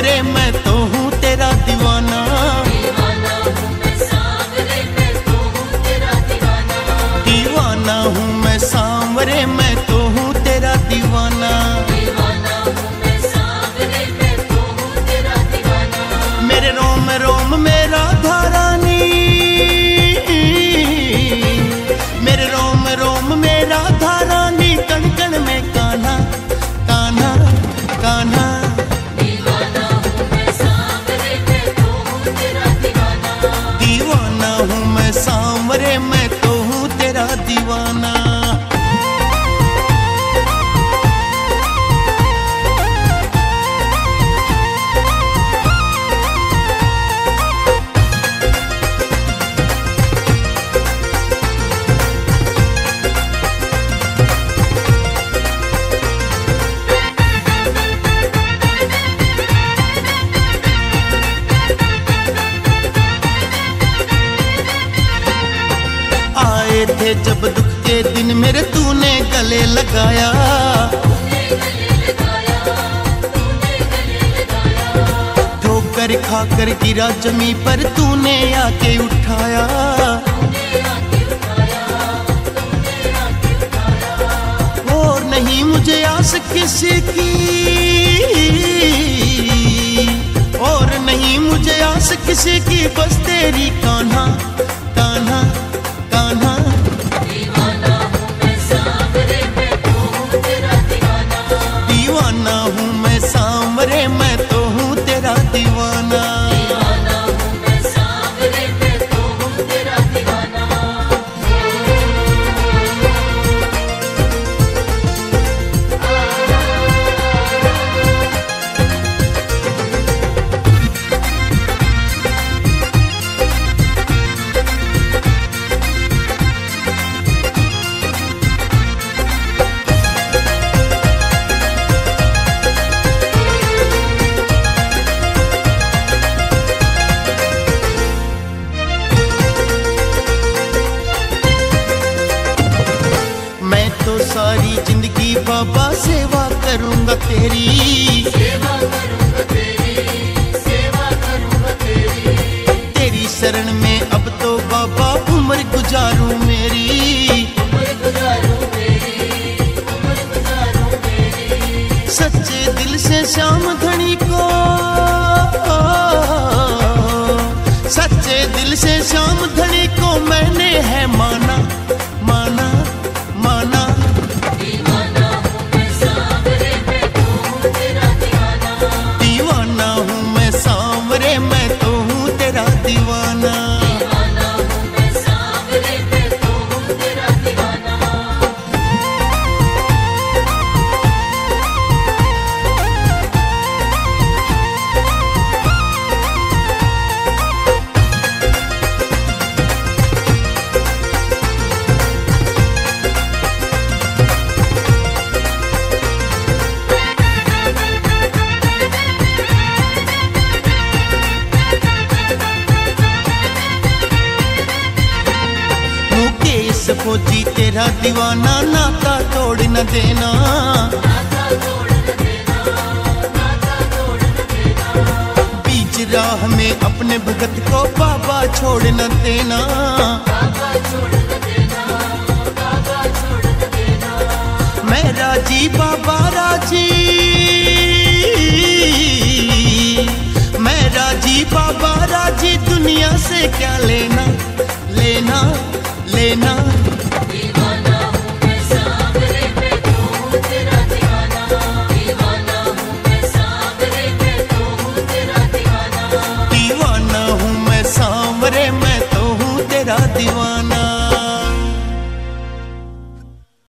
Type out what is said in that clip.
सांवरे मैं तो हूँ तेरा दीवाना। दीवाना हूँ मैं सांवरे मैं तो हूँ तेरा दीवाना। दीवाना हूँ मैं सांवरे मैं तो हूँ तेरा दीवाना। दीवाना हूँ मैं सांवरे मैं तो हूँ तेरा दीवाना। मेरे रोम रोम में राधा रानी, मेरे रोम रोम में राधा रानी, कण कण में कान्हा कान्हा कान्हा। दीवाना हूँ मैं सांवरे मैं तो हूँ तेरा दीवाना। दीवाना हूँ मैं सांवरे मैं तो हूँ तेरा दीवाना। आए थे जब दुख के दिन मेरे तूने गले लगाया। तूने गले लगाया, तूने गले लगाया। ठोकर खाकर गिरा जमी पर तूने आके उठाया। तूने आके उठाया, तूने आके उठाया। और नहीं मुझे आस किसी की, और नहीं मुझे आस किसी की, बस तेरी कान्हा कान्हा कान्हा। दीवाना हूँ मैं सांवरे मैं तो हूँ तेरा दीवाना। दीवाना हूँ मैं सांवरे मैं तो हूँ तेरा दीवाना। दीवाना हूँ मैं सांवरे मैं तो हूँ तेरा दीवाना। मैं तो सारी जिंदगी बाबा सेवा करूंगा तेरी। सेवा करूँगा तेरी, सेवा करूँगा तेरी। तेरी शरण में अब तो बाबा उम्र गुजारूं मेरी। उम्र गुजारूँ मेरी, उम्र गुजारूँ मेरी। सच्चे दिल से श्याम धनी को, सच्चे दिल से श्याम धनी को मैंने है माना माना माना। दीवाना हूँ मैं सांवरे मैं तो हूँ तेरा दीवाना। दीवाना हूँ मैं सांवरे मैं तो हूँ तेरा दीवाना। दीवाना हूँ मैं सांवरे मैं तो हूँ तेरा दीवाना। मुकेश फौजी तेरा दीवाना, नाता तोड़ न देना। नाता तोड़ न देना, नाता तोड़ न देना। बीच राह में अपने भगत को बाबा छोड़ न देना। बाबा छोड़ न देना, बाबा छोड़ न देना। मैं राजी बाबा राजी, मैं राजी बाबा राजी, दुनिया से क्या लेना लेना लेना।